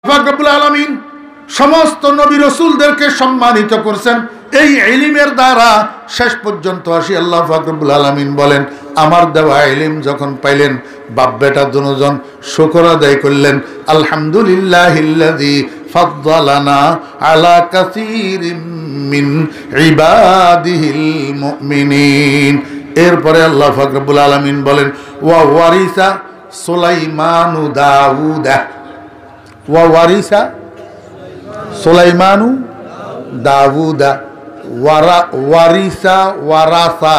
পাক রব্বুল আলামিন সমস্ত নবী রাসূলদেরকে সম্মানিত করেছেন এই ইলমের দ্বারা। শেষ পর্যন্ত আসি আল্লাহ পাক রব্বুল আলামিন বলেন, আমার দেওয়া ইলম যখন পাইলেন বাপ বেটা দুজন শুকর আদায় করলেন, আলহামদুলিল্লাহিল্লাযী ফাদ্দালানা আলা কাসীরিম মিন ইবাদিহিল মুমিনিন। এরপরে আল্লাহ পাক রব্বুল আলামিন বলেন, ওয়া ওয়ারিসা সুলাইমানু দাউদা, ওয়া ওয়ারিসা সুলাইমানু দাউদা, ওয়ারিসা ওয়ারাসা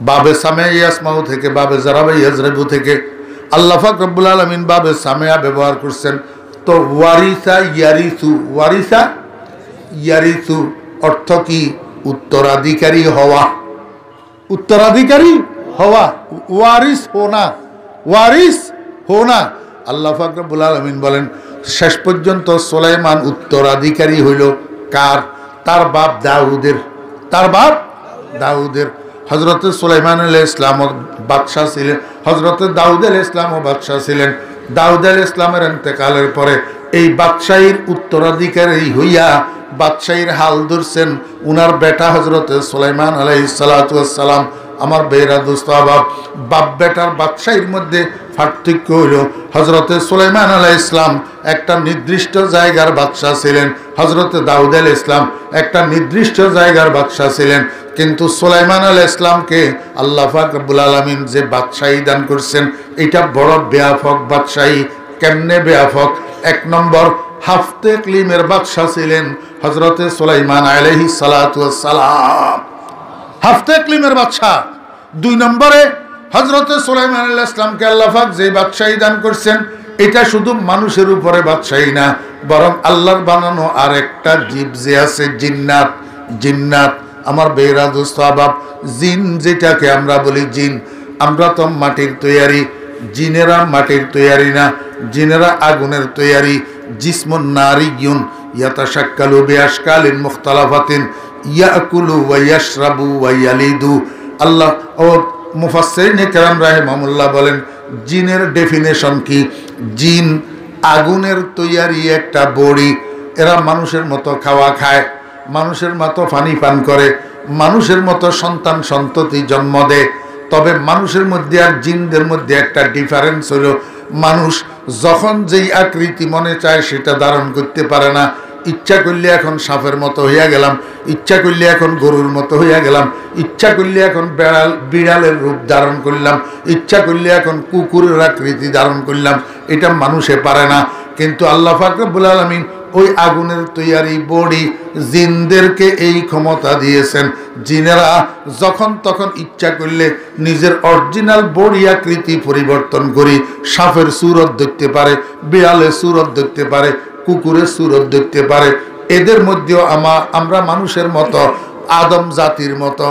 বাবে সামিয়া ইয়াসমাউ থেকে, বাবে জারাবা ইয়াজরাবু থেকে আল্লাহ পাক রব্বুল আলামিন বাবে সামিয়া ব্যবহার করছেন। তো ওয়ারিসা ইয়ারিসু, ওয়ারিসা ইয়ারিসু অর্থ কি? উত্তরাধিকারী হওয়া, উত্তরাধিকারী হওয়া, ওয়ারিস হোনা, ওয়ারিস হোনা। আল্লাহ পাক রব্বুল আলামিন বলেন শেষ পর্যন্ত সুলাইমান উত্তরাধিকারী হইল কার? তার বাপ দাউদের, তার বাপ দাউদের। হযরত সুলাইমান আলাইহিস সালাম বাদশা ছিলেন, হযরত দাউদ আলাইহিস সালাম বাদশা ছিলেন। দাউদ আলাইহিস সালামের ইন্তেকালের পরে এই বাদশাহীর উত্তরাধিকারী হইয়া বাদশাহীর হাল ধরছেন উনার বেটা হযরত সুলাইমান আলাইহিস সালাতু ওয়াস সালাম। আমার বেরা দোস্ত আবাব, বাপ বেটার বাদশাহীর মধ্যে পার্থক্য হইল, হযরত সুলাইমান আলাইহিস সালাম একটা নির্দিষ্ট জায়গার বাদশা ছিলেন, হযরত দাউদ আলাইহিস সালাম একটা নির্দিষ্ট জায়গার বাদশা ছিলেন। কিন্তু সুলাইমান আলাইহিস সালামকে আল্লাহ পাক রব্বুল আলামিন যে বাদশাহী দান করছেন এটা বড় ব্যাপক বাদশাহী। কেমনে ব্যাপক? এক নম্বর, হাফতে ইকলিমের বাদশা ছিলেন হযরত সুলাইমান আলাইহিস সালাতু ওয়াস সালাম, হাফতে ইকলিমের বাদশা। দুই নম্বরে হযরত সুলাইমান আলাইহিস সালামকে আল্লাহ পাক যে বাদশাহী দান করছেন এটা শুধু মানুষের উপরে বাদশাহী না, বরং আল্লাহর বানানো আরেকটা জীব যে আছে, জিন্নাত। জিন্নাত আমার বেরা দোস্ত আবাব, জিন যেটাকে আমরা বলি জিন, আমরা তো মাটির তৈয়ারি, জিনেরা মাটির তৈয়ারি না, জিনেরা আগুনের তৈয়ারি। জিসমুন নারিয়ুন ইয়াতাশাক্কালু বিআশকালিন মুখতালাফাতিন ইয়াকুলু ওয়া ইয়াশরাবু ওয়া ইয়ালিদু। আল্লাহ ও মুফাসসিরিনে কেরাম রাহিমাহুল্লাহ বলেন জিনের ডেফিনেশন কি? জিন আগুনের তৈয়ারি একটা বড়ি। এরা মানুষের মতো খাওয়া খায়, মানুষের মতো পানি পান করে, মানুষের মতো সন্তান সন্ততি জন্ম দেয়। তবে মানুষের মধ্যে আর জিনদের মধ্যে একটা ডিফারেন্স হলো, মানুষ যখন যেই আকৃতি মনে চায় সেটা ধারণ করতে পারে না। ইচ্ছা করলে এখন সাপের মতো হইয়া গেলাম, ইচ্ছা করলে এখন গরুর মতো হইয়া গেলাম, ইচ্ছা করলে এখন বিড়ালের রূপ ধারণ করলাম, ইচ্ছা করলে এখন কুকুরের আকৃতি ধারণ করলাম। এটা মানুষে পারে না। কিন্তু আল্লাহ পাক রব্বুল আলামিন ওই আগুনের তৈয়ারি বডি জিনদেরকে এই ক্ষমতা দিয়েছেন। জিনেরা যখন তখন ইচ্ছা করলে নিজের অরিজিনাল বডি আকৃতি পরিবর্তন করি সাপের সুরত দেখতে পারে, বিড়ালের সুরত দেখতে পারে, কুকুরের সুরত দেখতে পারে। এদের মধ্যেও আমরা মানুষের মতো আদম জাতির মতো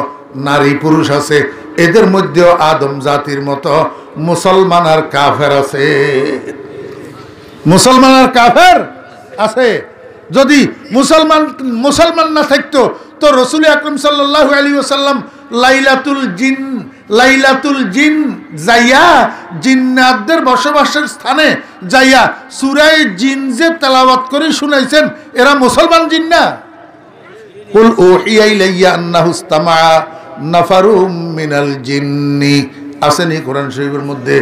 নারী পুরুষ আছে, এদের মধ্যেও আদম জাতির মতো মুসলমান আর কাফের আছে, মুসলমান আর কাফের আছে। যদি মুসলমান না থাকতো তো রাসূল আকরাম সাল্লাল্লাহু আলাইহি ওয়াসাল্লাম লাইলাতুল জিন যাইয়া জিন্নাতদের বসবাসের স্থানে যাইয়া সূরা জিন যে তেলাওয়াত করে শুনাইছেন, এরা মুসলমান জিন না? কুল উহিয়া ইলাইয়া আন্নাহু ইসতামা নাফারুম মিনাল জিন্নি, আসেনি কোরআন শরীফের মধ্যে?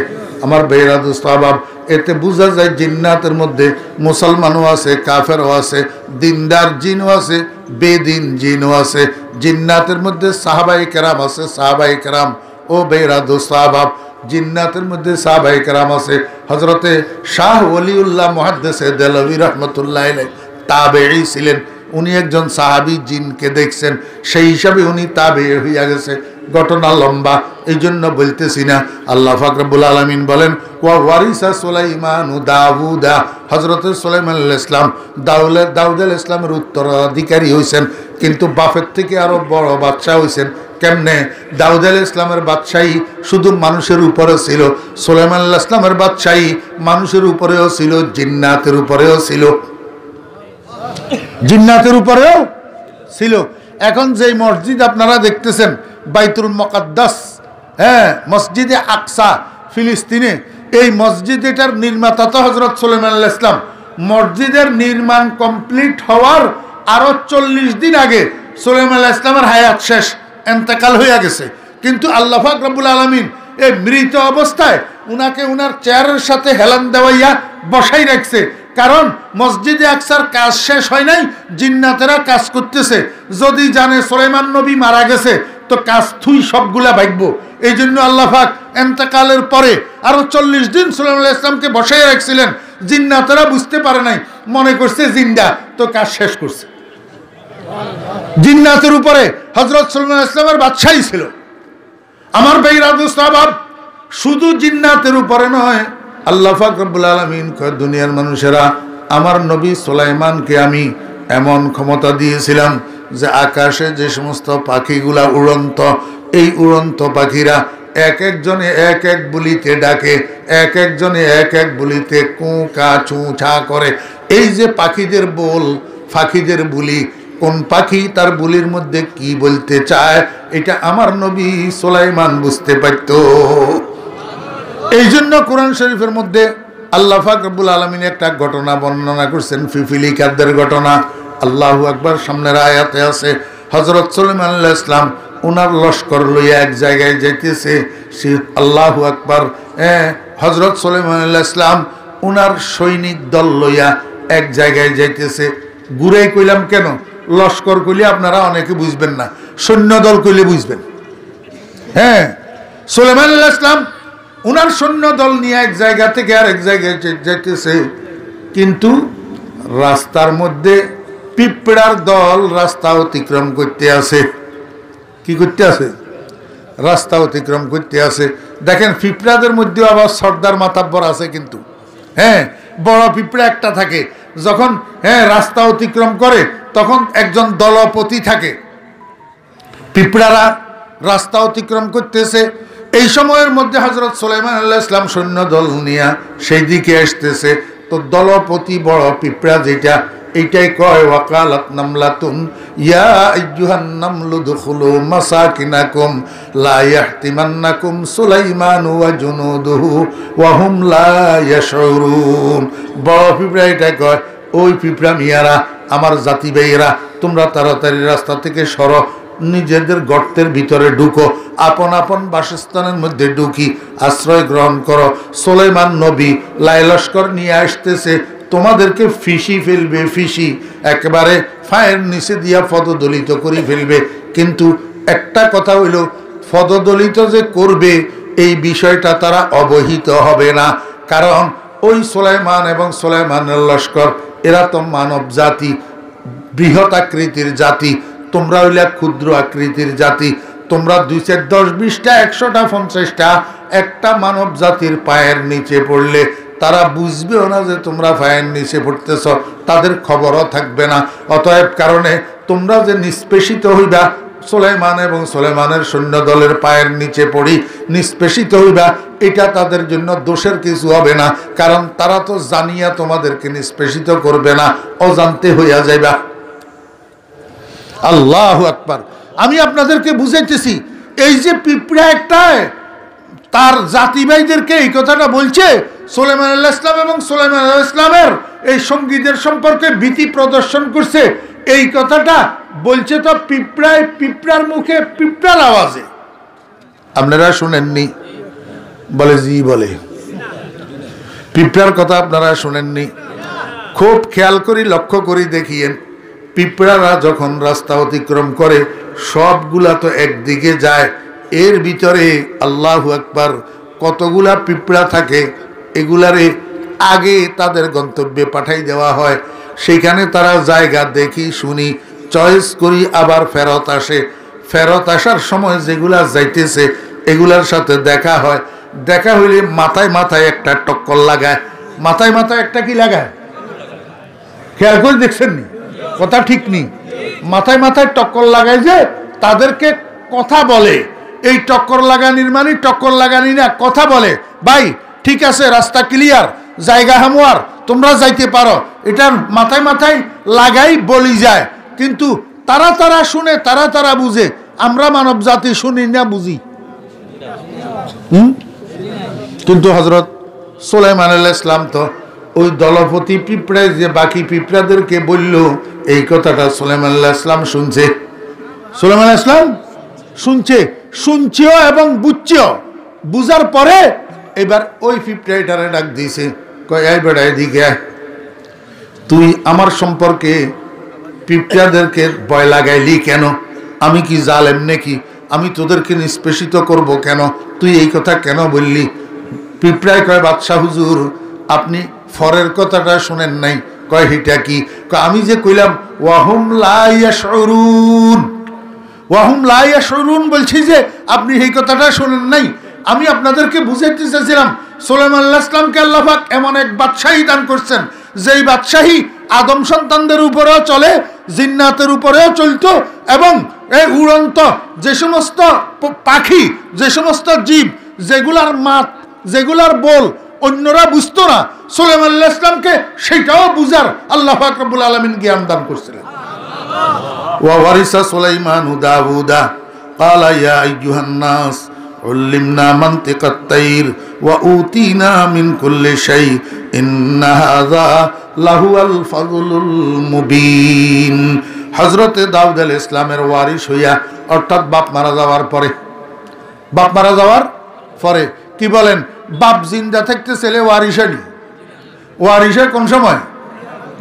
আমার বেরা দোস্ত আবাব, এতে বোঝা যায় জিন্নাতের মধ্যে মুসলমানও আছে, কাফেরও আছে, দিনদার জিনও আছে, বেদিন জিনও আছে। জিন্নাতের মধ্যে সাহাবায়ে কেরাম আছে, সাহাবায়ে কেরাম। ও বেরা দোস্ত আবাব, জিন্নাতের মধ্যে সাহাবায়ে কেরাম আছে। হযরতে শাহ ওলিউল্লাহ মুহাদ্দিসে দেলভী রাহমাতুল্লাহ আলাইহি তাবেঈ ছিলেন। উনি একজন সাহাবী জিনকে দেখছেন, সেই হিসাবে উনি তাবেঈ হইয়া গেছে। ঘটনা লম্বা, এই জন্য বলতেছি না। আল্লাহ পাক রব্বুল আলামিন বলেন ওয়া ওয়ারিসা সুলাইমানু দাউদা, হযরত সুলাইমান আলাইহিস সালাম দাউদ আলাইহিস সালামের উত্তরাধিকারী হইছেন, কিন্তু বাপের থেকে আরো বড় বাদশা হইছেন। কেমনে? দাউদ আলাইহিস সালামের বাদশাহী শুধু মানুষের উপরে ছিল, সুলাইমান আলাইহিস সালামের বাদশাহী মানুষের উপরেও ছিল, জিন্নাতের উপরেও ছিল, জিন্নাতের উপরেও ছিল। এখন যেই মসজিদ আপনারা দেখতেছেন বাইতুল মুকাদ্দাস, হ্যাঁ, মসজিদে আকসা ফিলিস্তিনে, এই মসজিদ এটার নির্মাতা তো হযরত সুলাইমান আলাইহিস সালাম। মসজিদের নির্মাণ কমপ্লিট হওয়ার আরো 40 দিন আগে সুলাইমান আলাইহিস সালামের হায়াত শেষ, ইন্তেকাল হয়ে গেছে। কিন্তু আল্লাহ পাক রব্বুল আলামিন এই মৃত অবস্থায় উনাকে উনার চেয়ারের সাথে হেলান দেওয়াইয়া বসাই রাখছে, কারণ মসজিদে আকসার কাজ শেষ হয় নাই, জিন্নাতেরা কাজ করতেছে। যদি জানে সুলাইমান নবী মারা গেছে তো কাজ থুই সবগুলা ভাগবো। এই জন্য আল্লাহ পাক ইন্তেকালের পরে আরো 40 দিন সুলাইমান আলাইহিস সালামকে বসাই রাখছিলেন। জিন্নাতেরা বুঝতে পারে নাই, মনে করছে জিন্দা, তো কাজ শেষ করছে। জিন্নাতের উপরে হযরত সুলাইমান আলাইহিস সালামের বাদশাহী ছিল। আমার ভাইরা দুস্তাবাব, শুধু জিন্নাতের উপরে নয়, আল্লাহ পাক রব্বুল আলামিন কয় দুনিয়ার মানুষেরা, আমার নবী সুলাইমানকে আমি এমন ক্ষমতা দিয়েছিলাম যে আকাশে যে সমস্ত পাখিগুলা উড়ন্ত, এই উড়ন্ত পাখিরা এক একজনে এক এক বলিতে ডাকে, এক একজনে এক এক বলিতে কু কা চু ছা করে। এই যে পাখিদের বল, পাখিদের বুলি, কোন পাখি তার বুলির মধ্যে কি বলতে চায়, এটা আমার নবী সুলাইমান বুঝতে পারত। এই জন্য কোরআন শরীফের মধ্যে আল্লাহ পাক রব্বুল আলামিন একটা ঘটনা বর্ণনা করছেন, ফিফিলিকারদের ঘটনা। আল্লাহু আকবার, সামনের আয়াতে আছে, হযরত সুলাইমান আলাইহিস সালাম ওনার লস্কর লইয়া এক জায়গায় যাইতেছে। আল্লাহু আকবার, হযরত সুলাইমান আলাইহিস সালাম ওনার সৈনিক দল লইয়া এক জায়গায় যাইতেছে। ঘুরাই কইলাম কেন, লস্কর কইলে আপনারা অনেকে বুঝবেন না, সৈন্য দল কইলে বুঝবেন। হ্যাঁ, সুলাইমান আলাইহিস সালাম ওনার সৈন্য দল নিয়ে এক জায়গা থেকে আরেক জায়গায় যাইতেছে, কিন্তু রাস্তার মধ্যে পিঁপড়ার দল রাস্তা অতিক্রম করতে আছে। কি করতে আছে? রাস্তা অতিক্রম করতে আছে। দেখেন, পিঁপড়াদের মধ্যে আবার সর্দার মাতাব্বর আছে, কিন্তু হ্যাঁ, বড় পিঁপড়া একটা থাকে। যখন রাস্তা অতিক্রম করে তখন একজন দলপতি থাকে। পিঁপড়ারা রাস্তা অতিক্রম করতেছে, এই সময়ের মধ্যে হযরত সুলাইমান আলাইহিস সালাম সৈন্য দল নিয়ে সেই দিকে আসতেছে। তো দলপতি বড় পিঁপড়া যেটা, এইটাই কয়, ওয়াকালাত নামলাতুন ইয়া আইয়ুহান নামলু দুখুলু মাসাকিনাকুম লা ইয়াহতিমান্নাকুম সুলাইমান ওয়া জুনুদুহু ওয়া হুম লা ইয়াশউরুন। বড় পিঁপড়া এটা কয়, ওই পিঁপড়া মিয়ারা, আমার জাতি ভাইয়েরা, তোমরা তাড়াতাড়ি রাস্তা থেকে সরো, নিজেদের গর্তের ভিতরে ঢুকো, আপন আপন বাসস্থানের মধ্যে ঢুকি আশ্রয় গ্রহণ করো। সুলাইমান নবী লাইলস্কর নিয়ে আসতেছে, তোমাদেরকে ফিসি ফেলবে, ফিসি একেবারে ফায়ের নিচে দিয়া পদদলিত করে ফেলবে। কিন্তু একটা কথা হইল, পদদলিত যে করবে এই বিষয়টা তারা অবহিত হবে না, কারণ ওই সুলাইমান এবং সুলাইমানের লস্কর এরা তো মানব জাতি, বৃহৎ আকৃতির জাতি, তোমরা হইলে ক্ষুদ্র আকৃতির জাতি। তোমরা 2, 4, 10, 20টা, 100টা, 50টা একটা মানব জাতির পায়ের নিচে পড়লে তারা বুঝবেও না যে তোমরা পায়ের নিচে পড়তেছ, তাদের খবরও থাকবে না। অতএব কারণে তোমরা যে নিষ্পেষিত হইবা, সুলাইমান এবং সুলাইমানের সৈন্য দলের পায়ের নিচে পড়ি নিষ্পেষিত হইবা, এটা তাদের জন্য দোষের কিছু হবে না, কারণ তারা তো জানিয়া তোমাদেরকে নিষ্পেষিত করবে না, অজান্তে হইয়া যাইবা। আল্লাহু আকবার। আমি আপনাদেরকে বুঝাইতেছি, এই যে পিঁপড়া একটা তার জাতি ভাইদেরকে এই কথাটা বলছে, সুলাইমান আলাইহিস সালাম এবং সুলাইমান আলাইহিস সালামের এই সঙ্গীদের সম্পর্কে ভীতি প্রদর্শন করছে, এই কথাটা বলছে তো পিঁপড়ায়, পিঁপড়ার মুখে পিঁপড়ার আওয়াজে। আপনারা শুনেননি? বলে জি, বলে পিঁপড়ার কথা আপনারা শুনেননি? খুব খেয়াল করি, লক্ষ্য করি দেখিয়েন, পিঁপড়ারা যখন রাস্তা অতিক্রম করে সবগুলা তো একদিকে যায়, এর ভিতরে আল্লাহু আকবার কতগুলা পিঁপড়া থাকে, এগুলারে আগে তাদের গন্তব্যে পাঠাই দেওয়া হয়। সেখানে তারা জায়গা দেখি, শুনি, চয়েস করি, আবার ফেরত আসে। ফেরত আসার সময় যেগুলা যাইতেছে এগুলার সাথে দেখা হয়। দেখা হইলে মাথায় মাথায় একটা টক্কর লাগায়। মাথায় মাথায় একটা কি লাগায়? খেয়াল করে দেখছেন নি? কথা ঠিক নেই। মাথায় মাথায় টক্কর লাগায় যে তাদেরকে কথা বলে। এই টক্কর লাগানির মানে টক্কর লাগানি না, কথা বলে, ভাই ঠিক আছে, রাস্তা ক্লিয়ার, জায়গা হামুয়ার, তোমরা যাইতে পারো, এটার মাথায় মাথায় লাগাই বলি যায়। কিন্তু তারা তারা শুনে, তারা তারা বুঝে, আমরা মানব জাতি শুনি না, বুঝি। কিন্তু হযরত সুলাইমান আলাইহিস সালাম তো ওই দলপতি পিঁপড়ায় যে বাকি পিঁপড়াদেরকে বলল, এই কথাটা সুলাইমান আলাইহিস সালাম শুনছে। সুলাইমান আলাইহিস সালাম শুনছেও এবং বুঝছেও। বুঝার পরে এবার ওই পিঁপড়াটারে ডাক দিয়েছে, কয় এই বেটা এদিকে আয়, তুই আমার সম্পর্কে পিঁপড়াদেরকে ভয় লাগাইলি কেন? আমি কি জালেম নাকি? আমি তোদেরকে নিষ্পেষিত করব কেন? তুই এই কথা কেন বললি? পিঁপড়ায় কয়, বাদশাহ হুজুর, আপনি ফরের কথাটা শুনেন নাই। কয় হিটা কি? আমি যে কইলাম ওয়াহুম লা ইয়াশউরুন, ওয়াহুম লা ইয়াশউরুন বলছি যে আপনি এই কথাটা শুনেন নাই। আমি আপনাদেরকে বুঝাইতে চাইছিলাম সুলাইমান আলাইহিস সালামকে আল্লাহ পাক এমন এক বাদশাহী দান করছেন, যেই বাদশাহী আদম সন্তানদের উপরেও চলে, জিন্নাতের উপরেও চলতো, এবং এই উড়ন্ত যে সমস্ত পাখি, যে সমস্ত জীব, যেগুলার মাত, যেগুলার বল অন্যরা বুঝতো না, সুলাইমান আলাইহিস সালামকে সেটাও বুঝার আল্লাহ পাক রব্বুল আলামিন জ্ঞান দান করছিলেন। ওয়া ওয়ারিসা সুলাইমানু দাউদা ক্বালা ইয়া আইয়ুহান নাস উল্লিমনা মানতিকাত তাইর ওয়া উতিনা মিন কুল্লি শাই ইন্না হাযা লাহুয়াল ফাযলুল মুবিন। হযরতে দাউদ আলাইহিস সালামের ওয়ারিস হইয়া, অর্থাৎ বাপ মারা যাওয়ার পরে কি বলেন, বাপ জিন্দা থাকতে ছেলে ওয়ারিস হয়নি। ওয়ারিস হয় কোন সময়?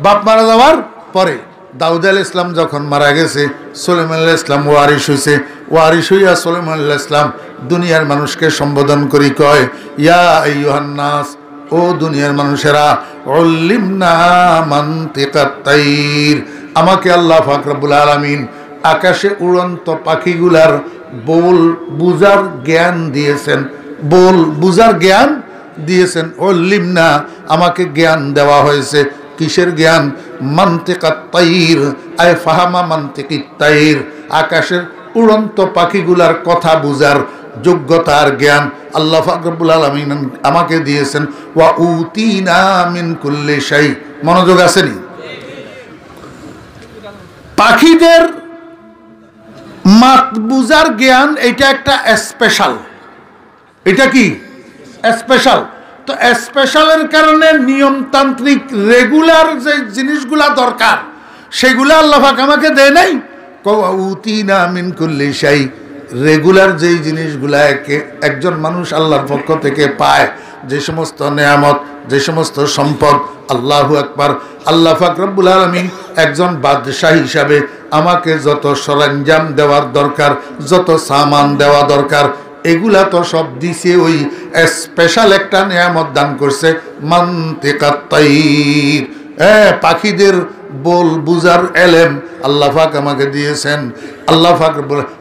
বাপ মারা যাওয়ার পরে। দাউদ আলাইহিস সালাম যখন মারা গেছে, সুলাইমান আলাইহিস সালাম ওয়ারিস হইছে। ওয়ারিস হইয়া সুলাইমান আলাইহিস সালাম দুনিয়ার মানুষকে সম্বোধন করি কয়, ইয়া আইয়ুহান নাস, ও দুনিয়ার মানুষেরা, উল্লিমনা মানতিকাত তাইর, আমাকে আল্লাহ পাক রব্বুল আলামিন আকাশে উড়ন্ত পাখিগুলার বল বুঝার জ্ঞান দিয়েছেন। বল বুঝার জ্ঞান দিয়েছেন। উল্লিমনা, আমাকে জ্ঞান দেওয়া হয়েছে। কিসের জ্ঞান? মানতিকাত তাইর, আয় ফাহামা মানতিকিত তাইর, আকাশের উড়ন্ত পাখিগুলার কথা বুঝার যোগ্যতার জ্ঞান আল্লাহ পাক রব্বুল আলামিন আমাকে দিয়েছেন। ওয়া উতিনা মিন কুল্লি শাই। মনোযোগ আসেনি? পাখিদের মাত বুঝার জ্ঞান, এটা একটা স্পেশাল। এটা কি স্পেশাল? তো স্পেশালের কারণে নিয়মতান্ত্রিক রেগুলার যে জিনিসগুলা দরকার, সেগুলা আল্লাহ পাক আমাকে দেয় নাই। উতিনা মিন কুল্লি শাই, রেগুলার যেই জিনিসগুলা একজন মানুষ আল্লাহর পক্ষ থেকে পায়, যে সমস্ত নেয়ামত, যে সমস্ত সম্পদ, আল্লাহু আকবার, আল্লাহ পাক রব্বুল আলামিন একজন বাদশাহ হিসাবে আমাকে যত সরঞ্জাম দেওয়ার দরকার, যত সামান দেওয়া দরকার, এগুলা তো সব দিছে। ওই স্পেশাল একটা নিয়ামত দান করছে, মানতিকাত তাইর, পাখিদের বল বুঝার এলেম আল্লাহ পাক আমাকে দিয়েছেন। আল্লাহ পাক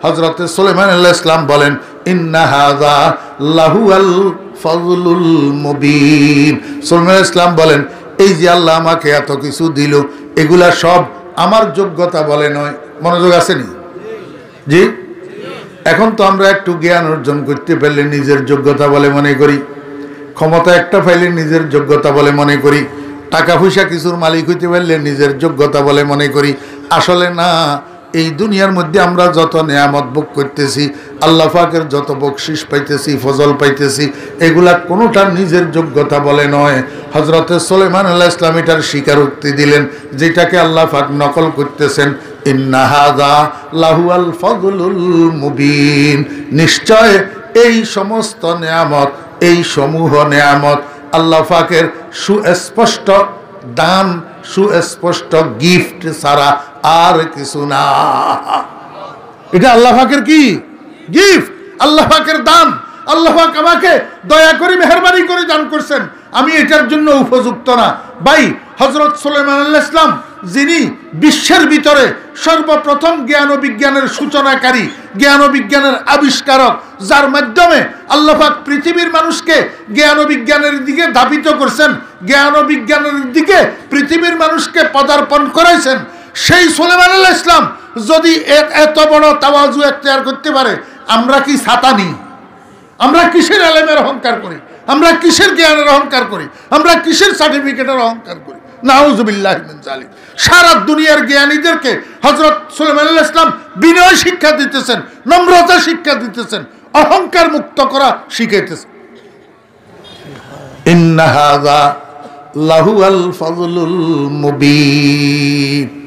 হযরত সুলাইমান আলাইহিস সালাম বলেন, ইন্না হাযা লাহুয়াল ফাযলুল মুবিন। সুলাইমান আলাইহিস সালাম বলেন, এই যে আল্লাহ আমাকে এত কিছু দিল, এগুলা সব আমার যোগ্যতা বলে নয়। মনোযোগ আসেনি? জি। এখন তো আমরা একটু জ্ঞান অর্জন করতে পারলে নিজের যোগ্যতা বলে মনে করি, ক্ষমতা একটা পাইলে নিজের যোগ্যতা বলে মনে করি, টাকা পয়সা কিছুর মালিক হইতে পারলে নিজের যোগ্যতা বলে মনে করি। আসলে না, এই দুনিয়ার মধ্যে আমরা যত নেয়ামত ভোগ করতেছি, আল্লাহ পাকের যত বকশিস পাইতেছি, ফজল পাইতেছি, এগুলা কোনোটা নিজের যোগ্যতা বলে নয়। হযরত সুলাইমান আলাইহিস সালাম এটার স্বীকারোক্তি দিলেন, যেটাকে আল্লাহ পাক নকল করতেছেন, ইন্না হাযা লাহুয়াল ফাযলুল মুবিন। নিশ্চয় এই সমস্ত নেয়ামত, এই সমূহ নেয়ামত আল্লাহ পাকের সুস্পষ্ট দান, সুস্পষ্ট গিফট ছাড়া আর কিছু না। এটা আল্লাহ পাকের কি গিফট, আল্লাহ পাকের দান। আল্লাহ পাক আমাকে দয়া করে মেহেরবানি করে দান করছেন, আমি এটার জন্য উপযুক্ত না। ভাই, হযরত সুলাইমান আলাইহিস সালাম, যিনি বিশ্বের ভিতরে সর্বপ্রথম জ্ঞান ও বিজ্ঞানের সূচনাকারী, জ্ঞান ও বিজ্ঞানের আবিষ্কারক, যার মাধ্যমে আল্লাহ পাক পৃথিবীর মানুষকে জ্ঞান ও বিজ্ঞানের দিকে ধাবিত করছেন, জ্ঞান ও বিজ্ঞানের দিকে পৃথিবীর মানুষকে পদার্পণ করাইছেন, সেই সুলাইমান আলাইহিস সালাম যদি এত বড় তাওয়াজু এখতিয়ার করতে পারে, আমরা কি ছাতা নিই? আমরা কিসের আলেমের অহংকার করি? আমরা কিসের জ্ঞানের অহংকার করি? আমরা কিসের সার্টিফিকেটের অহংকার করি? নাউযুবিল্লাহি মিন যালিক। সারা দুনিয়ার জ্ঞানীদেরকে হযরত সুলাইমান আলাইহিস সালাম বিনয় শিক্ষা দিতেছেন, নম্রতা শিক্ষা দিতেছেন, অহংকার মুক্ত করা শিখাইতেছেন। ইন্না হাযা লাহুয়াল ফাজলুল মুবিন।